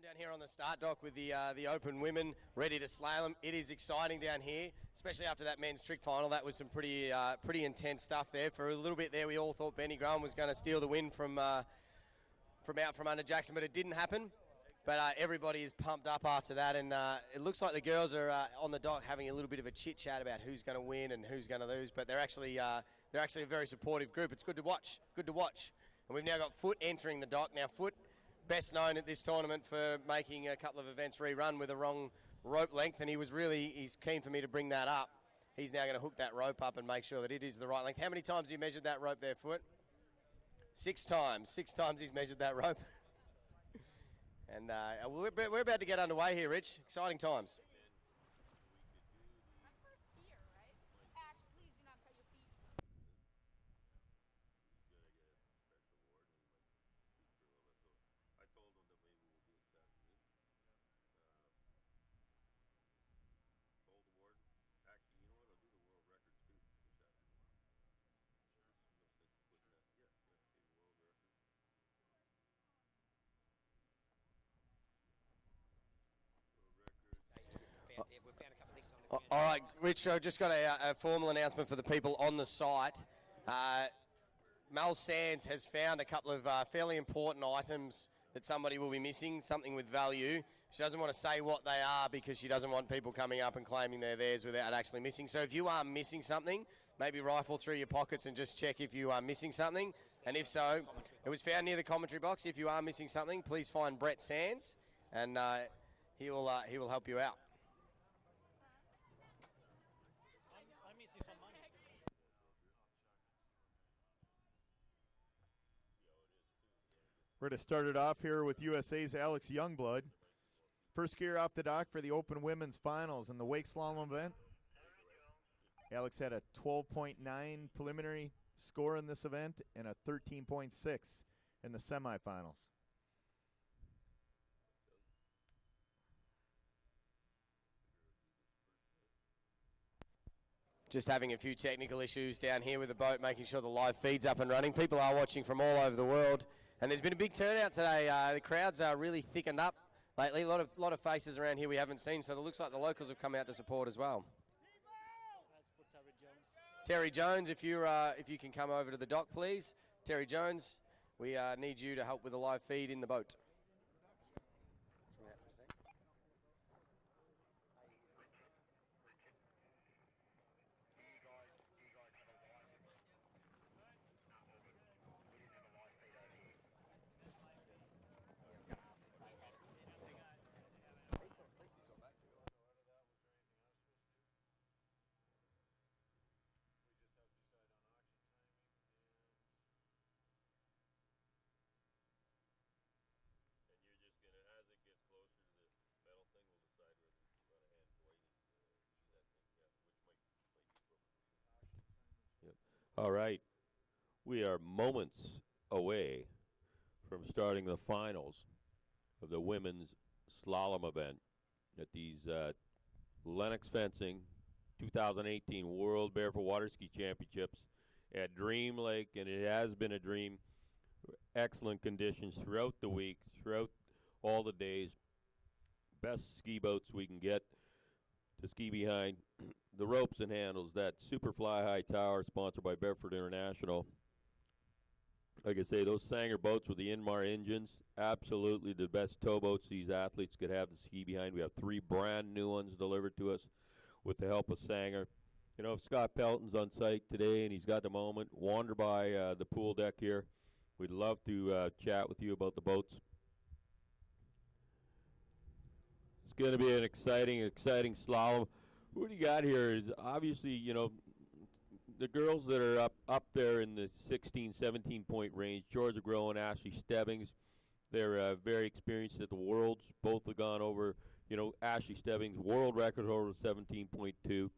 I'm down here on the start dock with the open women ready to slalom. It is exciting down here, especially after that men's trick final. That was some pretty intense stuff there. For a little bit there, we all thought Benny Graham was going to steal the win from out from under Jackson, but it didn't happen. But everybody is pumped up after that, and it looks like the girls are on the dock having a little bit of a chit chat about who's going to win and who's going to lose. But they're actually a very supportive group. It's good to watch. Good to watch. And we've now got Foot entering the dock. Now Foot, best known at this tournament for making a couple of events rerun with a wrong rope length, and he's keen for me to bring that up. He's now going to hook that rope up and make sure that it is the right length. How many times have you measured that rope there, Foot? 6 times. 6 times he's measured that rope. And we're about to get underway here, Rich. Exciting times. I'm first skier, right? Ash, please do not cut your feet. He's going to get a special award, and he might speak for a little bit. So I told him that maybe we'll do it this afternoon. Gold award. Actually, you know what? I'll do the world records too this afternoon. Sure. No sense putting that. Yeah, the world record. All right, Rich, I just got a formal announcement for the people on the site. Mel Sands has found a couple of fairly important items that somebody will be missing, something with value. She doesn't want to say what they are because she doesn't want people coming up and claiming they're theirs without actually missing. So if you are missing something, maybe rifle through your pockets and just check if you are missing something. And if so, it was found near the commentary box. If you are missing something, please find Brett Sands, and he will help you out. I'm missing some money. We're going to start it off here with USA's Alex Youngblood. First skier off the dock for the Open Women's Finals in the Wake Slalom event. Alex had a 12.9 preliminary score in this event and a 13.6 in the semifinals. Just having a few technical issues down here with the boat, making sure the live feed's up and running. People are watching from all over the world, and there's been a big turnout today. The crowds are really thickened up lately. A lot of faces around here we haven't seen, so it looks like the locals have come out to support as well. Terry Jones, if you can come over to the dock, please. Terry Jones, we need you to help with the live feed in the boat. As it gets closer to the metal thing, we'll decide whether we run ahead and wait and see that thing, which might be appropriate. Yep. All right. We are moments away from starting the finals of the women's slalom event at these Lennox Fencing 2018 World Barefoot Waterski Championships at Dream Lake, and it has been a dream. Excellent conditions throughout the week, throughout all the days. Best ski boats we can get to ski behind. The ropes and handles, that super fly high tower sponsored by Barefoot International. Like I say, those Sanger boats with the Inmar engines, absolutely the best towboats these athletes could have to ski behind. We have 3 brand new ones delivered to us with the help of Sanger. You know, if Scott Pelton's on site today and he's got the moment, wander by the pool deck here. We'd love to chat with you about the boats. It's going to be an exciting slalom. What do you got here is obviously, you know, the girls that are up there in the 16, 17-point range, Georgia Grow and Ashley Stebbings, they're very experienced at the Worlds. Both have gone over, you know, Ashley Stebbings, world record over 17.2.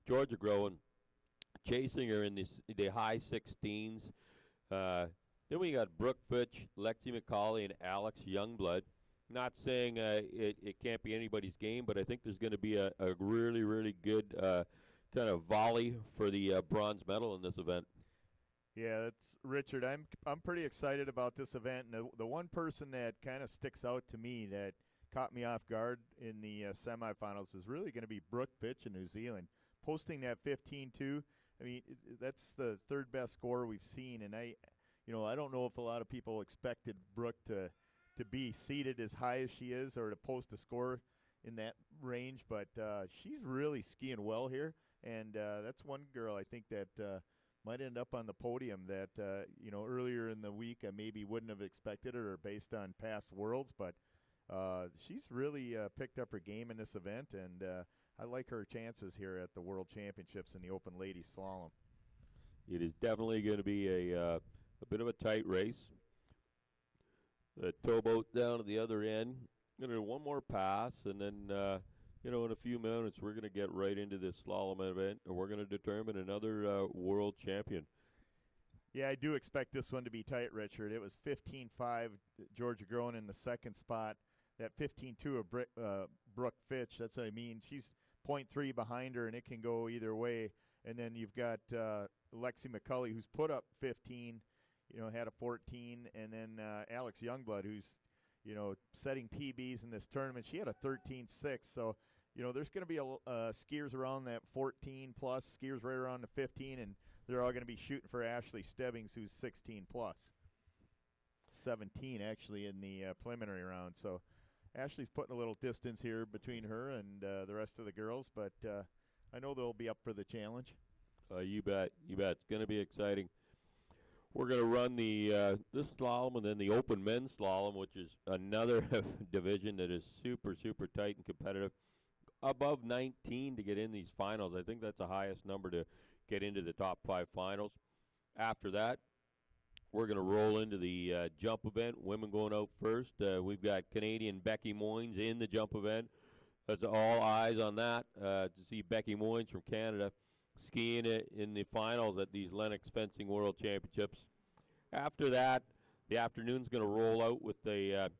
Georgia Grow chasing her in the high 16s. Then we got Brooke FITCH, Lexi McCauley, and Alex Youngblood. Not saying it can't be anybody's game, but I think there's going to be a really, really good kind of volley for the bronze medal in this event. Yeah, that's Richard. I'm pretty excited about this event. And the one person that kind of sticks out to me that caught me off guard in the semifinals is really going to be Brooke Fitch in New Zealand. Posting that 15-2, I mean, that's the third best score we've seen, and I don't know if a lot of people expected Brooke to be seated as high as she is or to post a score in that range, but she's really skiing well here, and that's one girl I think that might end up on the podium that, earlier in the week I maybe wouldn't have expected her based on past worlds, but she's really picked up her game in this event, and I like her chances here at the World Championships in the Open Ladies Slalom. It is definitely going to be a bit of a tight race. The towboat down at the other end. Going to do one more pass, and then, in a few minutes, we're going to get right into this slalom event, and we're going to determine another world champion. Yeah, I do expect this one to be tight, Richard. It was 15-5, Georgia Groen in the second spot. That 15-2 of Brooke Fitch, that's what I mean. She's 0.3 behind her, and it can go either way. And then you've got Lexi McCauley, who's put up 15, had a 14, and then Alex Youngblood, who's, setting PBs in this tournament. She had a 13-6, so, there's going to be skiers around that 14-plus, skiers right around the 15, and they're all going to be shooting for Ashleigh Stebbings, who's 16-plus. 17, actually, in the preliminary round. So Ashleigh's putting a little distance here between her and the rest of the girls, but I know they'll be up for the challenge. You bet. It's going to be exciting. We're going to run this slalom and then the open men's slalom, which is another division that is super, super tight and competitive. Above 19 to get in these finals. I think that's the highest number to get into the top 5 finals. After that, we're going to roll into the jump event. Women going out first. We've got Canadian Becky Moynes in the jump event. That's all eyes on that to see Becky Moynes from Canada skiing it in the finals at these Lennox Fencing World Championships. After that, the afternoon's going to roll out with a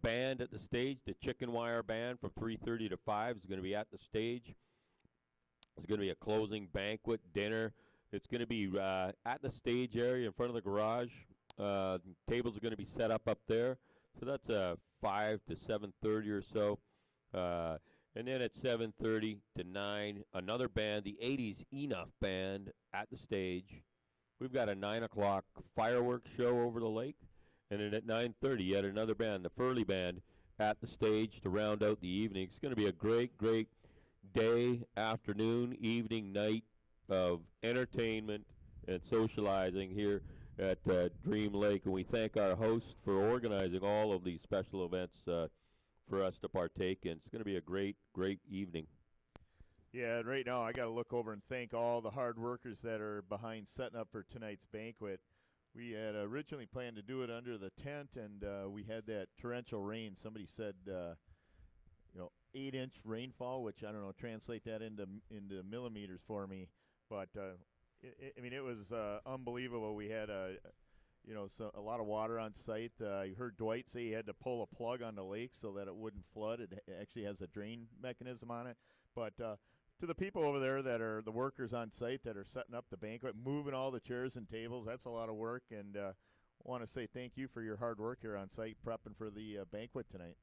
band at the stage. The Chicken Wire Band from 3:30 to 5 is going to be at the stage. It's going to be a closing banquet dinner. It's going to be at the stage area in front of the garage. Tables are going to be set up there. So that's 5 to 7:30 or so. And then at 7:30 to 9, another band, the 80s Enough Band, at the stage. We've got a 9 o'clock fireworks show over the lake. And then at 9:30, yet another band, the Furley Band, at the stage to round out the evening. It's going to be a great, great day, afternoon, evening, night of entertainment and socializing here at Dream Lake. And we thank our hosts for organizing all of these special events for us to partake in. It's going to be a great, great evening. Yeah, and right now I got to look over and thank all the hard workers that are behind setting up for tonight's banquet. We had originally planned to do it under the tent, and we had that torrential rain. Somebody said, 8-inch rainfall, which I don't know, translate that into millimeters for me. But it was unbelievable. We had a lot of water on site. You heard Dwight say he had to pull a plug on the lake so that it wouldn't flood. It actually has a drain mechanism on it. But to the people over there that are the workers on site that are setting up the banquet, moving all the chairs and tables, that's a lot of work. And I want to say thank you for your hard work here on site prepping for the banquet tonight.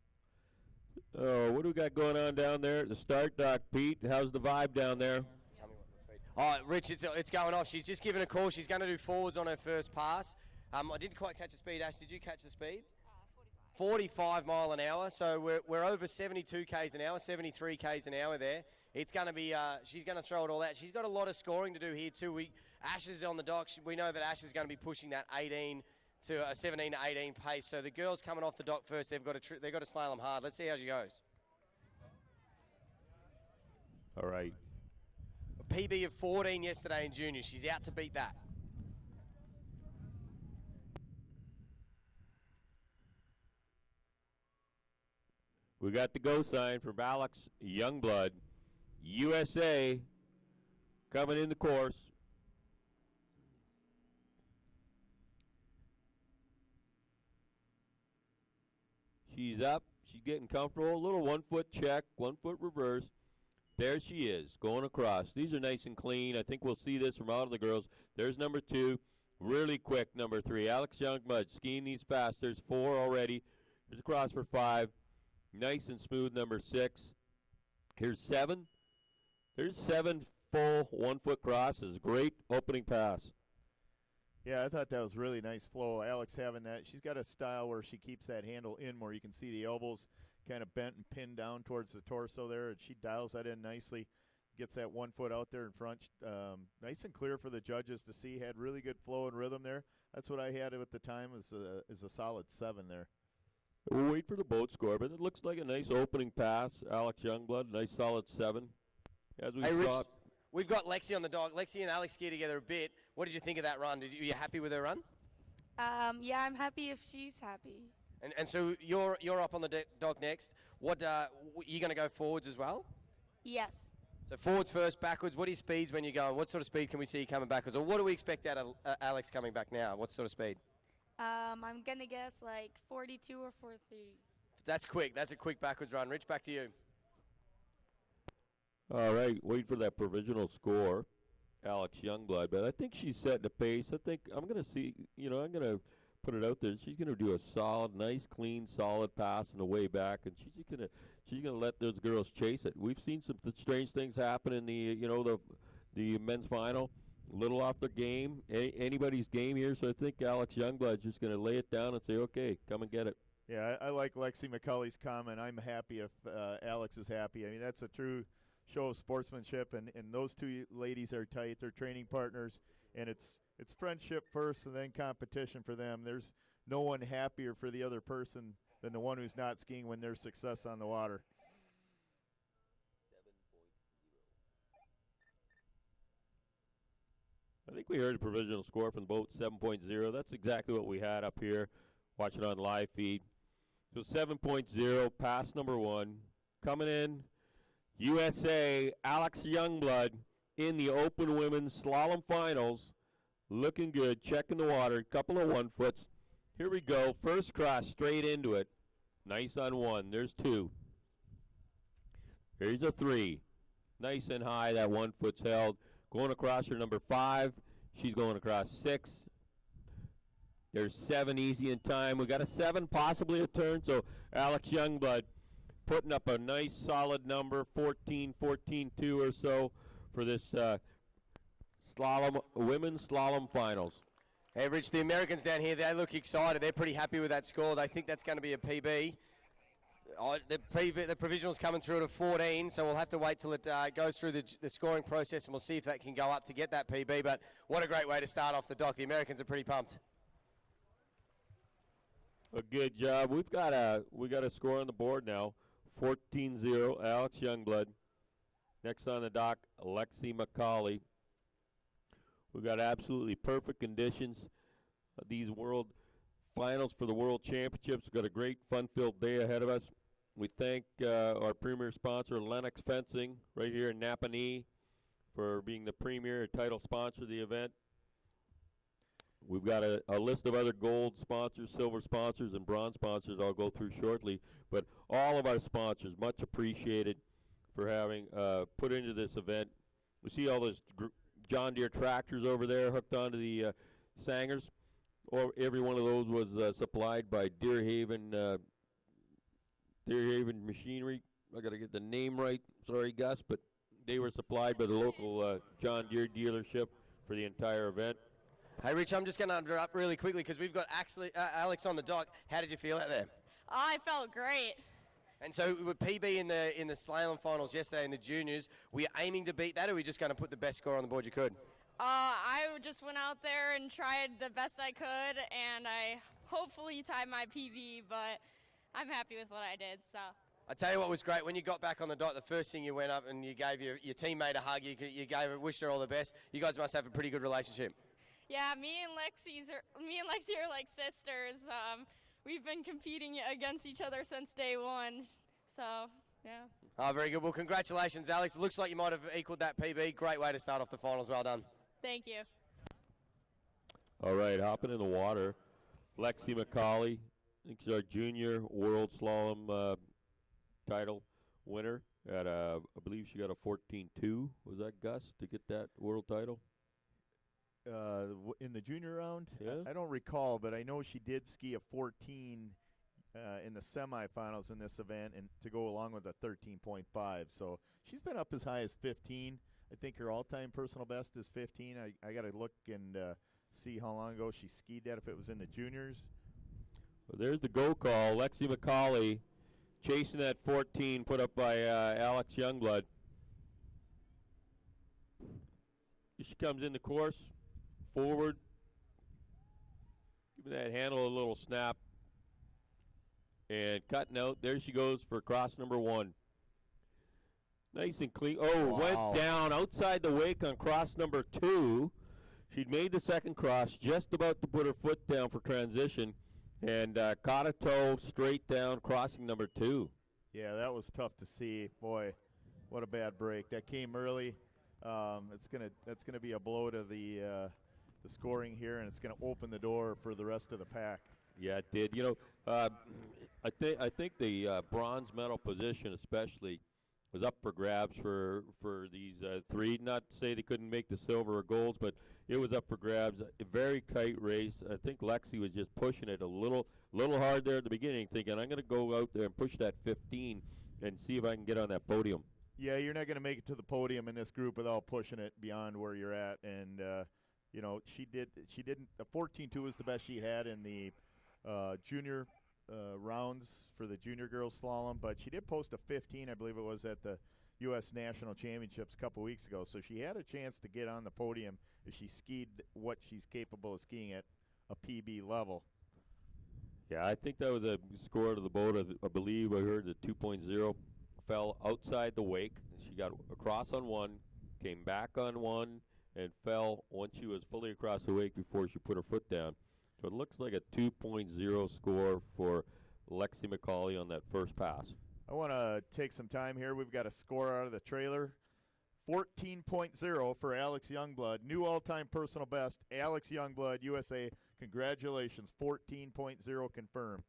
Oh, what do we got going on down there at the start, Doc Pete? How's the vibe down there? Tell me what speed. Oh, Rich, it's going off. She's just given a call. She's going to do forwards on her first pass. I didn't quite catch the speed, Ash. Did you catch the speed? 45 mile an hour. So we're over 72 k's an hour, 73 k's an hour there. It's going to be, she's going to throw it all out. She's got a lot of scoring to do here too. Ash is on the dock. We know that Ash is going to be pushing that 18 to a 17 to 18 pace. So the girls coming off the dock first, they've got to slalom hard. Let's see how she goes. All right. A PB of 14 yesterday in juniors. She's out to beat that. We got the go sign from Alex Youngblood, USA, coming in the course. She's up. She's getting comfortable. A little 1 foot check, 1 foot reverse. There she is, going across. These are nice and clean. I think we'll see this from all of the girls. There's number 2. Really quick, number 3. Alex Youngblood skiing these fast. There's 4 already. There's across for 5. Nice and smooth, number 6. Here's 7. There's 7 full 1-foot crosses. Great opening pass. Yeah, I thought that was really nice flow. Alex having that. She's got a style where she keeps that handle in where you can see the elbows kind of bent and pinned down towards the torso there, and she dials that in nicely. Gets that 1 foot out there in front. Nice and clear for the judges to see. Had really good flow and rhythm there. That's what I had at the time is a solid 7 there. We'll wait for the boat score, but it looks like a nice opening pass. Alex Youngblood, nice solid 7. As we Hey, saw. Rich, we've got Lexi on the dock. Lexi and Alex ski together a bit. What did you think of that run? Were you happy with her run? Yeah, I'm happy if she's happy. And so you're up on the dock next. What you going to go forwards as well? Yes. So forwards first, backwards. What are your speeds when you're going? What sort of speed can we see you coming backwards? Or what do we expect out of Alex coming back now? What sort of speed? I'm going to guess like 42 or 430. That's quick. That's a quick backwards run. Rich, back to you. All right, wait for that provisional score, Alex Youngblood. But I think she's setting the pace. I think I'm going to see, I'm going to put it out there. She's going to do a solid, nice, clean, solid pass on the way back, and she's going to let those girls chase it. We've seen some strange things happen in the men's final. A little off their game, anybody's game here. So I think Alex Youngblood's just going to lay it down and say, okay, come and get it. Yeah, I like Lexi McCauley's comment. I'm happy if Alex is happy. I mean, that's a true show of sportsmanship, and those two ladies are tight. They're training partners, and it's friendship first and then competition for them. There's no one happier for the other person than the one who's not skiing when there's success on the water. I think we heard a provisional score from the boat, 7.0. That's exactly what we had up here, watching on live feed. So 7.0, pass number 1. Coming in, USA, Alex Youngblood in the open women's slalom finals. Looking good, checking the water, couple of 1-foots. Here we go, first cross straight into it. Nice on 1, there's 2. Here's a 3. Nice and high, that 1 foot's held. Going across her number 5. She's going across 6. There's 7 easy in time. We got a 7, possibly a turn. So Alex Youngblood putting up a nice solid number, 14-2 or so for this women's slalom finals. Hey, Rich, the Americans down here, they look excited. They're pretty happy with that score. They think that's going to be a PB. The provisional's coming through at a 14, so we'll have to wait till it goes through the scoring process, and we'll see if that can go up to get that PB. But what a great way to start off the dock. The Americans are pretty pumped. A good job. We got a score on the board now, 14-0. Alex Youngblood. Next on the dock, Lexi McCauley. We got absolutely perfect conditions. These world finals for the World Championships. We've got a great fun-filled day ahead of us. We thank our premier sponsor, Lennox Fencing, right here in Napanee, for being the premier title sponsor of the event. We've got a list of other gold sponsors, silver sponsors, and bronze sponsors I'll go through shortly. But all of our sponsors, much appreciated for having put into this event. We see all those John Deere tractors over there hooked onto the Sangers. Or every one of those was supplied by Deer Haven Machinery. I got to get the name right. Sorry, Gus, but they were supplied by the local John Deere dealership for the entire event. Hey, Rich, I'm just going to interrupt really quickly because we've got Alex on the dock. How did you feel out there? I felt great. And so with PB in the slalom finals yesterday in the juniors, were you aiming to beat that, or were you just going to put the best score on the board you could? I just went out there and tried the best I could, and I hopefully tied my PB, but I'm happy with what I did. So I tell you what was great, when you got back on the dock, the first thing you went up and you gave your teammate a hug, you gave her, wished her all the best. You guys must have a pretty good relationship. yeah, me and Lexi are like sisters. We've been competing against each other since day 1. So yeah. Oh, very good. Well, congratulations, Alex. It looks like you might have equaled that PB. Great way to start off the finals. Well done. Thank you. All right, hopping in the water. Lexi McCauley, I think she's our junior world slalom title winner. I believe she got a 14-2. Was that Gus to get that world title? In the junior round? Yeah. I don't recall, but I know she did ski a 14 in the semifinals in this event, and to go along with a 13.5. So she's been up as high as 15. I think her all-time personal best is 15. I got to look and see how long ago she skied that, if it was in the juniors. Well, there's the go call. Lexi McCauley chasing that 14 put up by Alex Youngblood. She comes in the course, forward, giving that handle a little snap, and cutting out. There she goes for cross number 1. Nice and clean. Oh, Wow. Went down outside the wake on cross number 2. She'd made the second cross, just about to put her foot down for transition, and caught a toe straight down, crossing number 2. Yeah, that was tough to see. Boy, what a bad break. That came early. That's gonna be a blow to the scoring here, and it's gonna open the door for the rest of the pack. Yeah, it did. You know, I think the bronze medal position especially was up for grabs for these 3. Not to say they couldn't make the silver or golds, but it was up for grabs. A very tight race. I think Lexi was just pushing it a little hard there at the beginning, thinking, I'm going to go out there and push that 15 and see if I can get on that podium. Yeah, you're not going to make it to the podium in this group without pushing it beyond where you're at. And, you know, she didn't. The 14.2 was the best she had in the junior rounds for the junior girls slalom, but she did post a 15, I believe it was, at the U.S. National Championships a couple weeks ago. So she had a chance to get on the podium if she skied what she's capable of skiing at a PB level. Yeah, I think that was a score to the boat. I believe I heard the 2.0 fell outside the wake. She got across on 1, came back on 1, and fell once she was fully across the wake before she put her foot down. So it looks like a 2.0 score for Lexi McCauley on that first pass. I want to take some time here. We've got a score out of the trailer. 14.0 for Alex Youngblood. New all-time personal best. Alex Youngblood, USA. Congratulations. 14.0 confirmed.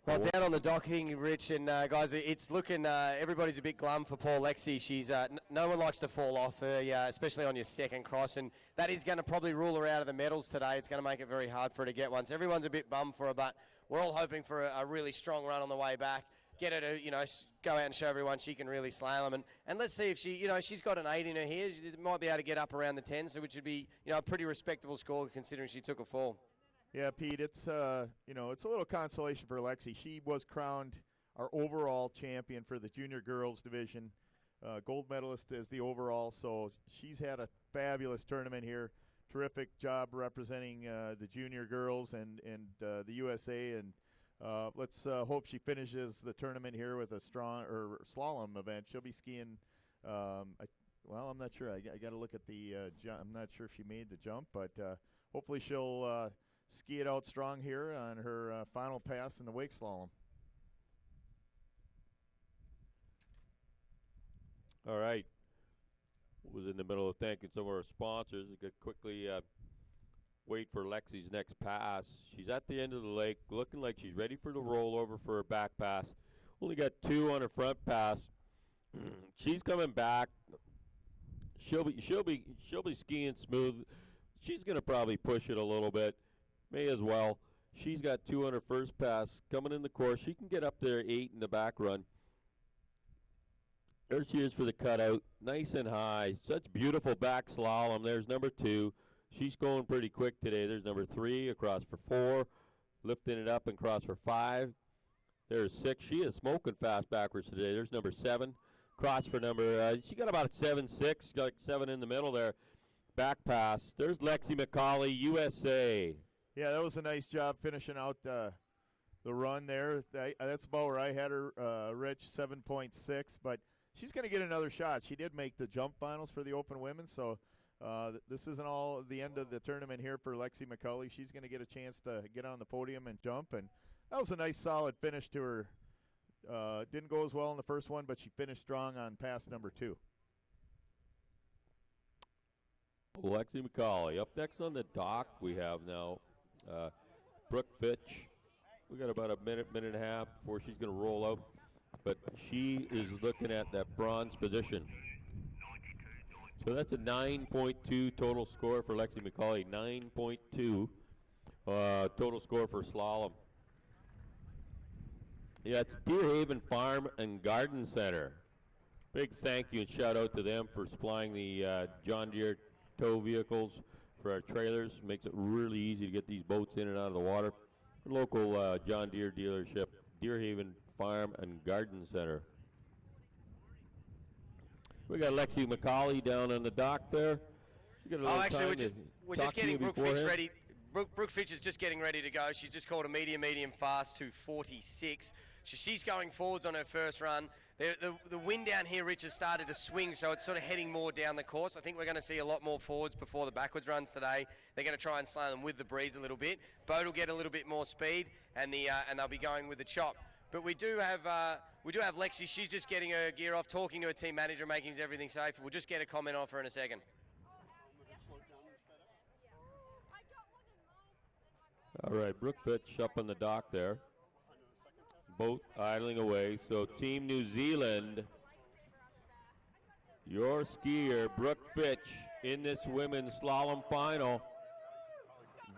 Well, down on the docking, Rich, and guys, it's looking, everybody's a bit glum for poor Lexi. She's, no one likes to fall off her, especially on your second cross, and that is going to probably rule her out of the medals today. It's going to make it very hard for her to get one. So everyone's a bit bummed for her, but we're all hoping for a really strong run on the way back. Get her to, you know, go out and show everyone she can really slalom. And let's see if she, you know, she's got an 8 in her here. She might be able to get up around the 10, so which would be, you know, a pretty respectable score considering she took a fall. Yeah, Pete, it's you know, it's a little consolation for Lexi. She was crowned our overall champion for the junior girls division, gold medalist as the overall. So she's had a fabulous tournament here. Terrific job representing the junior girls and the USA. And let's hope she finishes the tournament here with a strong slalom event. She'll be skiing. Well, I'm not sure. I got to look at the jump. I'm not sure if she made the jump, but hopefully she'll ski it out strong here on her final pass in the wake slalom. All right. Was in the middle of thanking some of our sponsors. We could quickly wait for Lexi's next pass. She's at the end of the lake, looking like she's ready for the rollover for her back pass. Only got 2 on her front pass. She's coming back. She'll be skiing smooth. She's going to probably push it a little bit. May as well. She's got 2 on her first pass coming in the course. She can get up there 8 in the back run. There she is for the cutout. Nice and high. Such beautiful back slalom. There's number 2. She's going pretty quick today. There's number 3 across for 4. Lifting it up and cross for 5. There's 6. She is smoking fast backwards today. There's number 7. Cross for number, she got about 7.6. Got like 7 in the middle there. Back pass. There's Lexi McCauley, USA. Yeah, that was a nice job finishing out the run there. That's about where I had her, Rich, 7.6. But she's going to get another shot. She did make the jump finals for the Open Women, so this isn't all the end of the tournament here for Lexi McCauley. She's going to get a chance to get on the podium and jump, and that was a nice, solid finish to her. Didn't go as well in the first one, but she finished strong on pass number 2. Lexi McCauley. Up next on the dock, we have now Brooke Fitch. We got about a minute and a half before she's going to roll out, but she is looking at that bronze position. So that's a 9.2 total score for Lexi McCauley. 9.2 total score for slalom. Yeah, it's Deerhaven Farm and Garden Center. Big thank you and shout out to them for supplying the John Deere tow vehicles for our trailers. Makes it really easy to get these boats in and out of the water. Local John Deere dealership, Deerhaven Farm and Garden Center. We got Lexi McCauley down on the dock there. Actually, we're just getting Brooke Fitch ready. Brooke Fitch is just getting ready to go. She's just called a medium fast to 46. She's going forwards on her first run. The wind down here, Rich, has started to swing, so it's sort of heading more down the course. I think we're going to see a lot more forwards before the backwards runs today. They're going to try and slow them with the breeze a little bit. Boat will get a little bit more speed, and they'll be going with the chop. But we do have Lexi. She's just getting her gear off, talking to her team manager, making everything safe. We'll just get a comment off her in a second. All right, Brooke Fitch up on the dock there. Boat idling away. So Team New Zealand, your skier, Brooke Fitch, in this women's slalom final.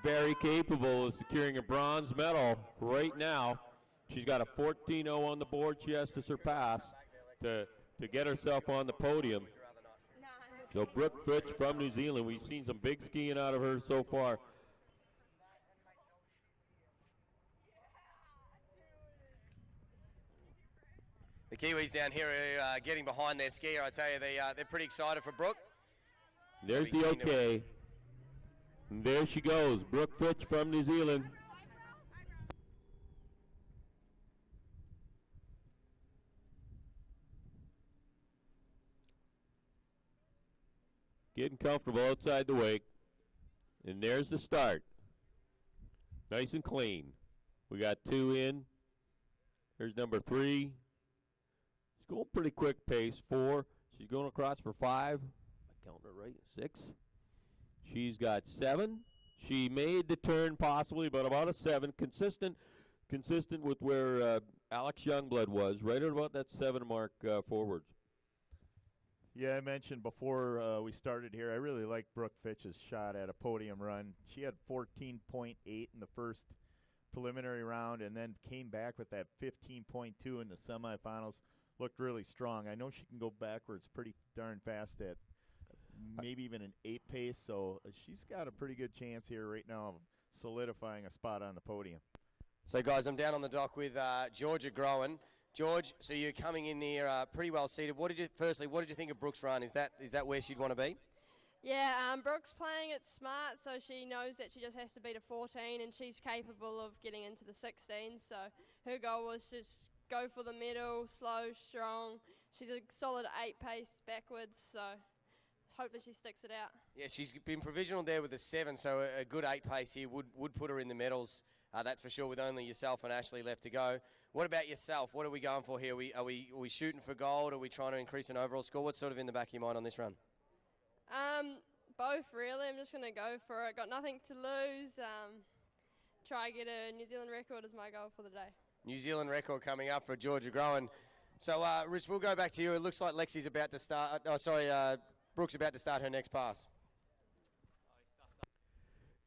Very capable of securing a bronze medal right now. She's got a 14.0 on the board she has to surpass to get herself on the podium. So Brooke Fitch from New Zealand, we've seen some big skiing out of her so far. The Kiwis down here are getting behind their skier. I tell you, they're pretty excited for Brooke. There's the okay. And there she goes, Brooke Fitch from New Zealand. Getting comfortable outside the wake. And there's the start. Nice and clean. We got 2 in. There's number 3. She's going pretty quick pace. 4. She's going across for 5. Am I counting it right? 6. She's got 7. She made the turn possibly, but about a 7. Consistent with where Alex Youngblood was, right at about that 7 mark forwards. Yeah, I mentioned before we started here, I really like Brooke Fitch's shot at a podium run. She had 14.8 in the first preliminary round and then came back with that 15.2 in the semifinals. Looked really strong. I know she can go backwards pretty darn fast at maybe even an 8 pace, so she's got a pretty good chance here right now of solidifying a spot on the podium. So, guys, I'm down on the dock with Georgia Groen. George, so you're coming in here pretty well seated. What did you think of Brooke's run? Is that where she'd want to be? Yeah, Brooke's playing it smart, so she knows that she just has to beat a 14, and she's capable of getting into the 16. So her goal was just go for the middle, slow, strong. She's a solid 8 pace backwards, so hopefully she sticks it out. Yeah, she's been provisional there with a 7, so a good 8 pace here would put her in the medals. That's for sure, with only yourself and Ashleigh left to go. What about yourself? What are we going for here? Are we shooting for gold? Are we trying to increase an overall score? What's sort of in the back of your mind on this run? Both, really. I'm just going to go for it. Got nothing to lose. Try to get a New Zealand record as my goal for the day. New Zealand record coming up for Georgia Groen. So, Rich, we'll go back to you. It looks like Lexi's about to start. Brooke's about to start her next pass.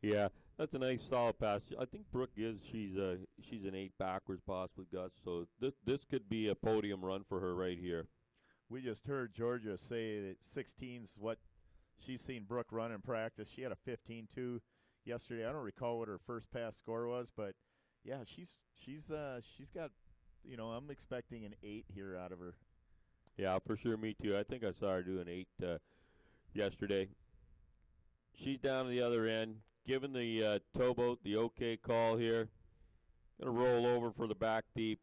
Yeah. That's a nice solid pass. I think Brooke she's an 8 backwards possibly, Gus. So this could be a podium run for her right here. We just heard Georgia say that 16's what she's seen Brooke run in practice. She had a 15.2 yesterday. I don't recall what her first pass score was, but yeah, she's got, I'm expecting an 8 here out of her. Yeah, for sure. Me too. I think I saw her do an 8 yesterday. She's down to the other end. Given the towboat the okay call here. Going to roll over for the back deep.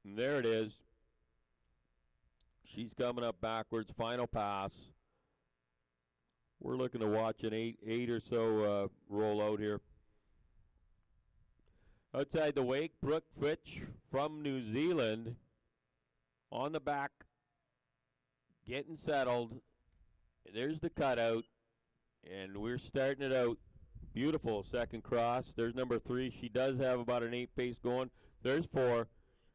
And there it is. She's coming up backwards. Final pass. We're looking to watch an 8 or so roll out here. Outside the wake, Brooke Fitch from New Zealand on the back, getting settled. There's the cutout, and we're starting it out. Beautiful second cross. There's number 3. She does have about an 8 pace going. There's 4.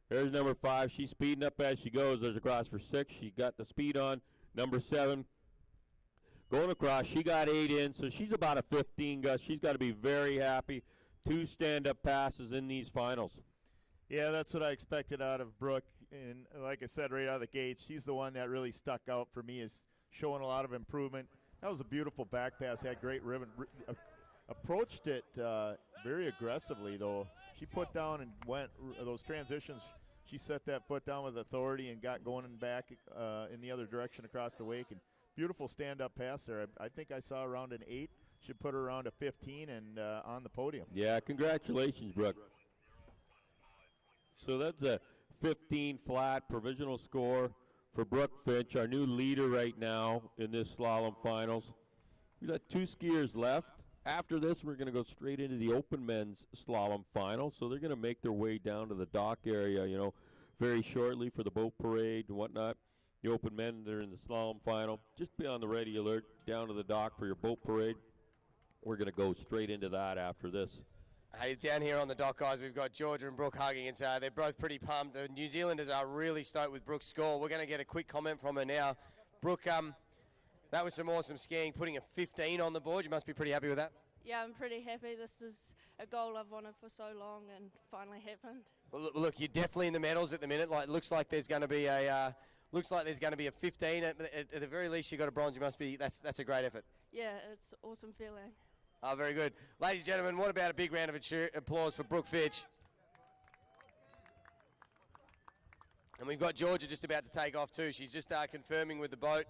There's number 5. She's speeding up as she goes. There's a cross for 6. She got the speed on. Number 7 going across. She got 8 in, so she's about a 15, Gus. She's got to be very happy. 2 stand-up passes in these finals. Yeah, that's what I expected out of Brooke. And like I said, right out of the gate, she's the one that really stuck out for me, is showing a lot of improvement. That was a beautiful back pass. Had great ribbon. Approached it very aggressively, though. She put down and went those transitions. She set that foot down with authority and got going and back in the other direction across the wake. And beautiful stand-up pass there. I think I saw around an 8. Should put her around a 15 and on the podium. Yeah, congratulations, Brooke. So that's a 15 flat provisional score for Brooke Fitch, our new leader right now in this slalom finals. We've got 2 skiers left. After this, we're going to go straight into the open men's slalom final. So they're going to make their way down to the dock area, you know, very shortly for the boat parade and whatnot. The open men, they're in the slalom final. Just be on the ready alert down to the dock for your boat parade. We're going to go straight into that after this. Hey, down here on the dock, guys, we've got Georgia and Brooke hugging, and so they're both pretty pumped. The New Zealanders are really stoked with Brooke's score. We're going to get a quick comment from her now. Brooke, that was some awesome skiing, putting a 15 on the board. You must be pretty happy with that. Yeah, I'm pretty happy. This is a goal I've wanted for so long and finally happened. Well, look, you're definitely in the medals at the minute. Like, looks like there's going to be a 15. At the very least, you got a bronze. You must be. That's a great effort. Yeah, it's an awesome feeling. Oh, very good. Ladies and gentlemen, what about a big round of applause for Brooke Fitch? And we've got Georgia just about to take off too. She's just confirming with the boat.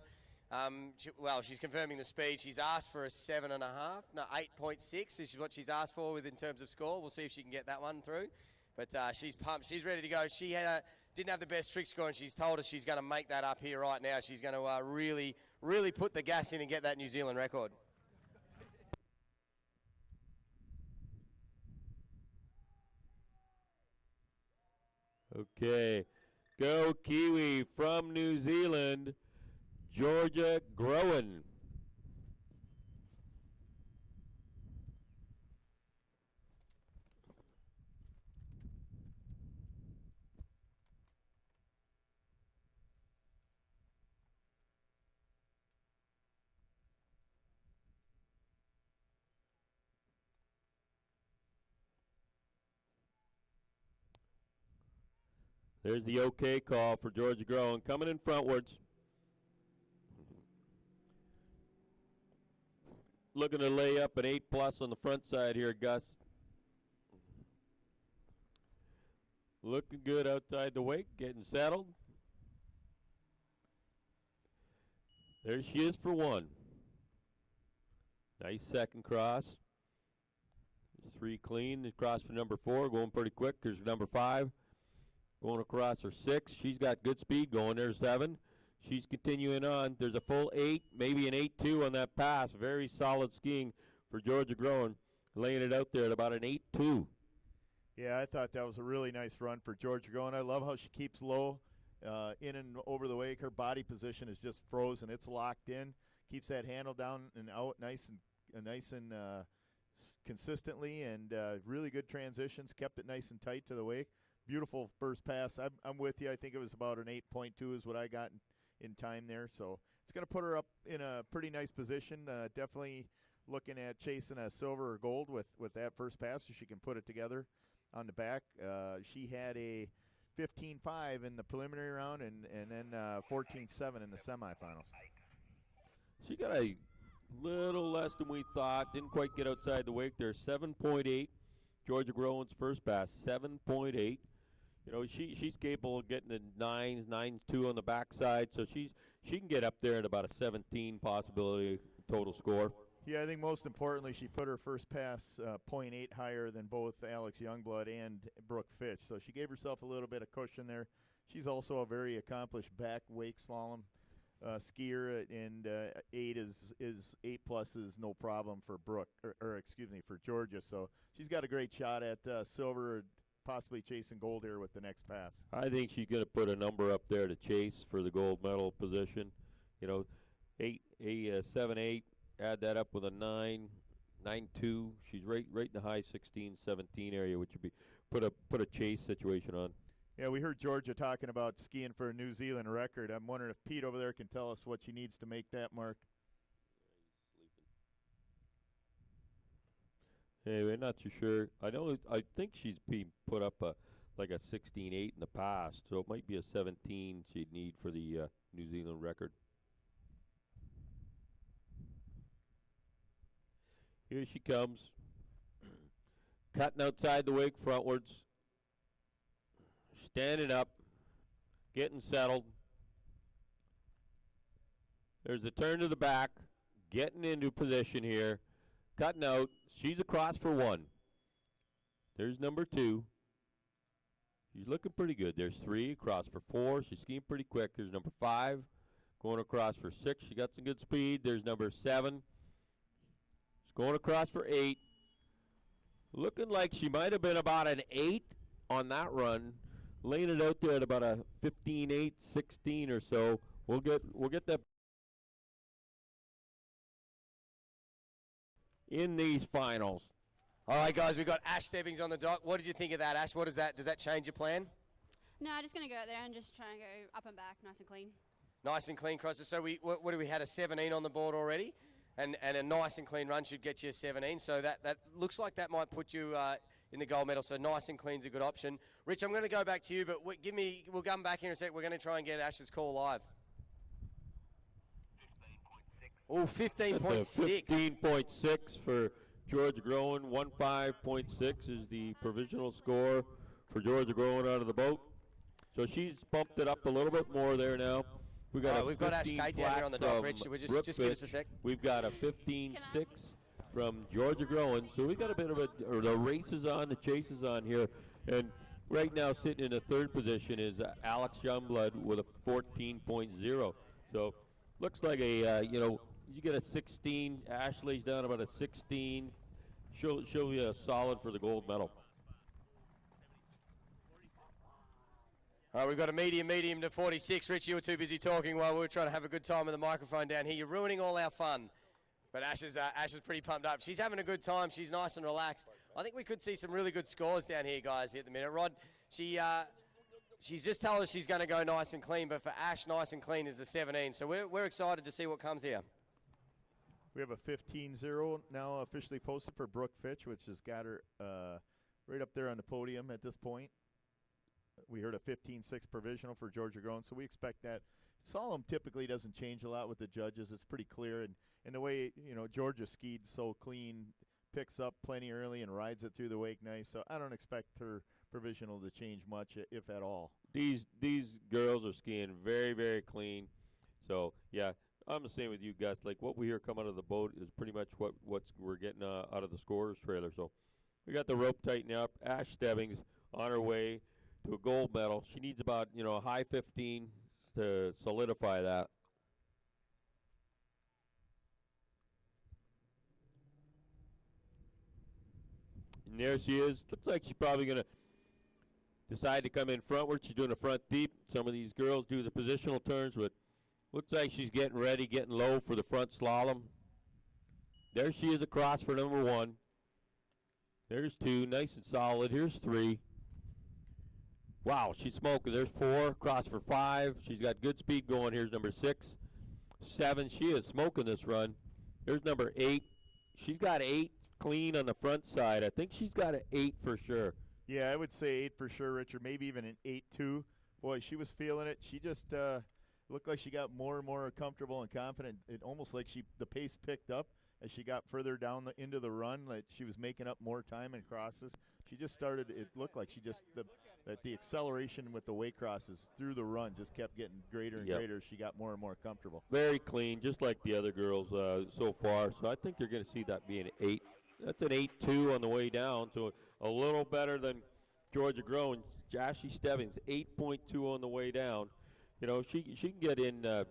She's confirming the speed. She's asked for a 7.5, no, 8.6 is what she's asked for in terms of score. We'll see if she can get that one through. But she's pumped. She's ready to go. She didn't have the best trick score, and she's told us she's going to make that up here right now. She's going to really, really put the gas in and get that New Zealand record. Okay, go Kiwi from New Zealand, Georgia Groen. There's the okay call for Georgia Groen, coming in frontwards. Looking to lay up an 8+ on the front side here, Gus. Looking good outside the wake, getting settled. There she is for 1. Nice second cross. 3 clean. The cross for number 4, going pretty quick. There's number 5. Going across her 6. She's got good speed going. There's 7. She's continuing on. There's a full 8, maybe an 8.2 on that pass. Very solid skiing for Georgia Groen, laying it out there at about an 8.2. Yeah, I thought that was a really nice run for Georgia Groen. I love how she keeps low in and over the wake. Her body position is just frozen. It's locked in. Keeps that handle down and out nice and consistently, and really good transitions. Kept it nice and tight to the wake. Beautiful first pass. I'm with you. I think it was about an 8.2 is what I got in time there. So it's going to put her up in a pretty nice position. Definitely looking at chasing a silver or gold with that first pass, so she can put it together on the back. She had a 15.5 in the preliminary round and then 14.7 in the semifinals. She got a little less than we thought. Didn't quite get outside the wake there. 7.8. Georgia Groen's first pass, 7.8. You know, she's capable of getting the 9.2 on the backside, so she can get up there at about a 17 possibility total score. Yeah, I think most importantly, she put her first pass 0.8 higher than both Alex Youngblood and Brooke Fitch, so she gave herself a little bit of cushion there. She's also a very accomplished back wake slalom skier, and 8 is no problem for Brooke, or excuse me, for Georgia. So she's got a great shot at silver, possibly chasing gold here with the next pass. I think she's going to put a number up there to chase for the gold medal position. You know, 7.8. Add that up with a 9.2. She's right in the high 16, 17 area, which would be put a chase situation on. Yeah, we heard Georgia talking about skiing for a New Zealand record. I'm wondering if Pete over there can tell us what she needs to make that mark. Hey, we're not too sure. I think she's been put up like a 16.8 in the past, so it might be a 17 she'd need for the New Zealand record. Here she comes. Cutting outside the wake frontwards. Standing up. Getting settled. There's a turn to the back. Getting into position here. Cutting out. She's across for 1. There's number 2. She's looking pretty good. There's 3. Across for 4. She's skiing pretty quick. There's number 5. Going across for 6. She got some good speed. There's number 7. Going across for 8. Looking like she might have been about an 8 on that run. Laying it out there at about a 15.8, 16 or so. We'll get that in these finals. All right, guys, we've got Ash Stebbings on the dock. What did you think of that, Ash? What is that? Does that change your plan? No, I'm just going to go out there and just try and go up and back nice and clean. Nice and clean crosses. So what do we had a 17 on the board already? And a nice and clean run should get you a 17. So that looks like that might put you in the gold medal. So nice and clean's a good option. Rich, I'm going to go back to you, but we'll come back here in a sec. We're going to try and get Ash's call live. Oh, 15.6. 15.6 for Georgia Groen. 15.6 is the provisional score for Georgia Groen out of the boat. So she's bumped it up a little bit more there now. We've got Ash Kate down here on the dock, Rich. Just give us a sec. We've got a 15.6 from Georgia Groen. So we've got a bit of the race is on, the chase is on here. And right now sitting in the 3rd position is Alex Youngblood with a 14.0. So looks like you get a 16. Ashleigh's down about a 16. She'll be a solid for the gold medal. All right, we've got a medium to 46. Rich, you were too busy talking while we were trying to have a good time with the microphone down here. You're ruining all our fun. But Ash is pretty pumped up. She's having a good time. She's nice and relaxed. I think we could see some really good scores down here, guys, at the minute. Rod, she's just told us she's going to go nice and clean, but for Ash, nice and clean is the 17. So we're excited to see what comes here. We have a 15-0 now officially posted for Brooke Fitch, which has got her right up there on the podium at this point. We heard a 15.6 provisional for Georgia Groen, so we expect that. Slalom typically doesn't change a lot with the judges. It's pretty clear, and the way Georgia skied so clean, picks up plenty early and rides it through the wake nice. So I don't expect her provisional to change much, if at all. These girls are skiing very, very clean. So yeah, I'm the same with you guys. Like what we hear come out of the boat is pretty much what we're getting out of the scorers trailer. So we got the rope tightened up. Ash Stebbings on her way to a gold medal. She needs about a high 15 to solidify that. And there she is. Looks like she's probably going to decide to come in frontward. She's doing a front deep. Some of these girls do the positional turns, but looks like she's getting ready, getting low for the front slalom. There she is across for number 1. There's 2, nice and solid. Here's 3. Wow, she's smoking. There's 4, across for 5. She's got good speed going. Here's number 6. 7, she is smoking this run. There's number 8. She's got 8 clean on the front side. I think she's got an 8 for sure. Yeah, I would say 8 for sure, Richard. Maybe even an 8-2. Boy, she was feeling it. She just looked like she got more and more comfortable and confident. It almost like the pace picked up as she got further down into the run. Like she was making up more time in crosses. She just started. It looked like the acceleration with the weight crosses through the run just kept getting greater and greater as she got more and more comfortable. Very clean, just like the other girls so far. So I think you're going to see that be an 8. That's an 8-2 on the way down, so a little better than Georgia Groen. Ashley Stebbings, 8.2 on the way down. She can get in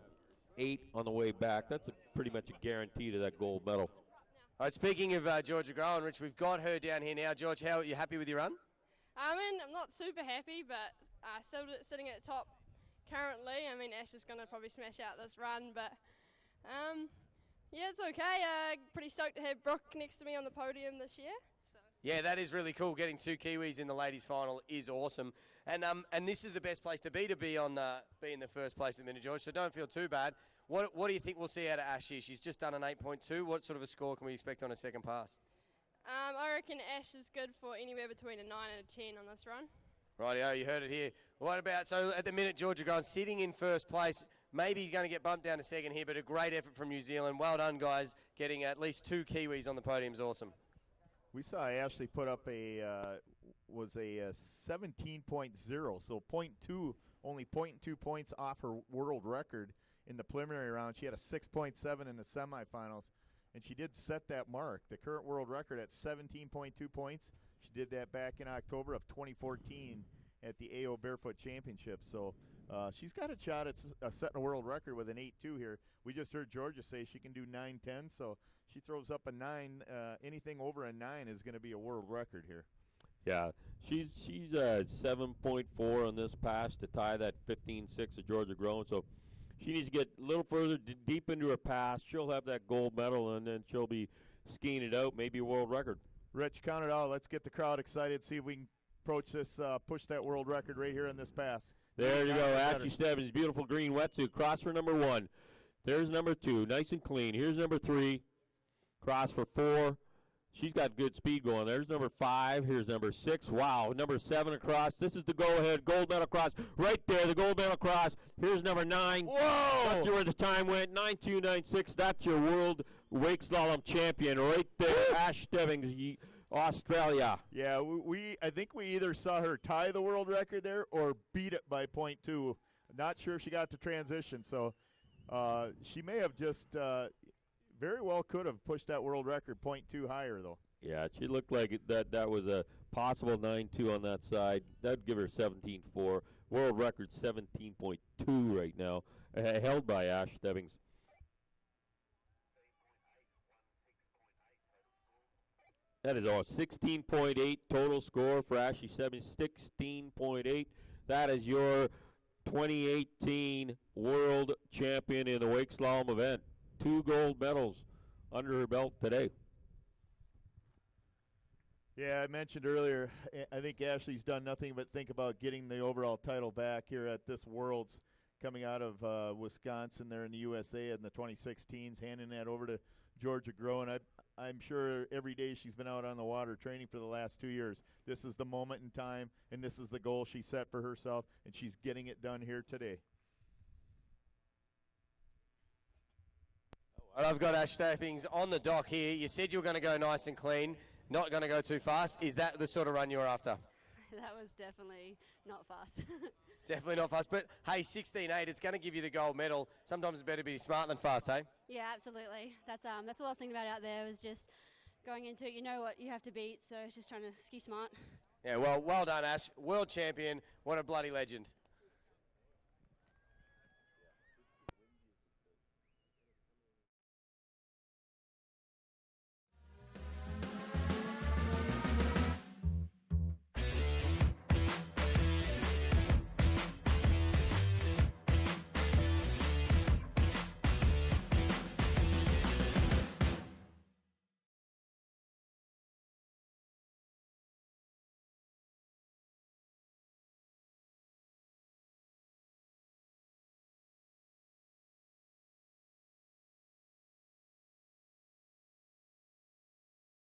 8 on the way back. That's pretty much a guarantee to that gold medal. All right, speaking of Georgia Groen, Rich, we've got her down here now. George, how are you happy with your run? I'm not super happy, but still sitting at the top currently. Ash is going to probably smash out this run, but yeah, it's okay. Pretty stoked to have Brooke next to me on the podium this year. So. Yeah, that is really cool. Getting 2 Kiwis in the ladies' final is awesome. And this is the best place to be be in the first place at the minute, George. So don't feel too bad. What do you think we'll see out of Ash here? She's just done an 8.2. What sort of a score can we expect on her second pass? I reckon Ash is good for anywhere between a 9 and a 10 on this run. Rightio, you heard it here. What about, so at the minute, Georgia Grant sitting in first place, maybe going to get bumped down to second here, but a great effort from New Zealand. Well done, guys. Getting at least 2 Kiwis on the podium is awesome. We saw Ashleigh put up a 17.0, so only 0.2 points off her world record in the preliminary round. She had a 6.7 in the semifinals, and she did set that mark. The current world record at 17.2 points. She did that back in October of 2014 at the AO Barefoot Championship. So she's got a shot at setting a world record with an 8.2 here. We just heard Georgia say she can do 9.10, so she throws up a 9. Anything over a 9 is going to be a world record here. Yeah, she's 7.4 on this pass to tie that 15.6 of Georgia Grown. So she needs to get a little further deep into her pass. She'll have that gold medal, and then she'll be skiing it out, maybe a world record. Rich, count it out. Let's get the crowd excited, see if we can approach this, push that world record right here in this pass. There you go, Ashley Stebbins, beautiful green wetsuit. Cross for number 1. There's number 2, nice and clean. Here's number 3, cross for 4. She's got good speed going. There's number 5. Here's number 6. Wow, number 7 across. This is the go-ahead gold medal cross right there, the gold medal cross. Here's number 9. Whoa! Not sure where the time went. 9.296. That's your world wake slalom champion right there, Ash Stebbings, Australia. Yeah, I think we either saw her tie the world record there or beat it by 0.2. Not sure if she got the transition, so she may have just very well could have pushed that world record 0.2 higher, though. Yeah, she looked like that was a possible 9.2 on that side. That would give her 17.4. World record 17.2 right now, held by Ash Stebbings. That is all 16.8 total score for Ashley Stebbings, 16.8. That is your 2018 world champion in the wake slalom event. 2 gold medals under her belt today. Yeah, I mentioned earlier, I think Ashley's done nothing but think about getting the overall title back here at this Worlds coming out of Wisconsin there in the USA in the 2016s, handing that over to Georgia Grown. I'm sure every day she's been out on the water training for the last 2 years. This is the moment in time, and this is the goal she set for herself, and she's getting it done here today. And I've got Ash Stebbings on the dock here. You said you were going to go nice and clean, not going to go too fast. Is that the sort of run you were after? That was definitely not fast. Definitely not fast, but hey, 16.8, it's going to give you the gold medal. Sometimes it's better to be smart than fast, hey? Yeah, absolutely. That's all I was thinking about out there, was just going into it. You know what you have to beat, so it's just trying to ski smart. Yeah, well done, Ash. World champion. What a bloody legend.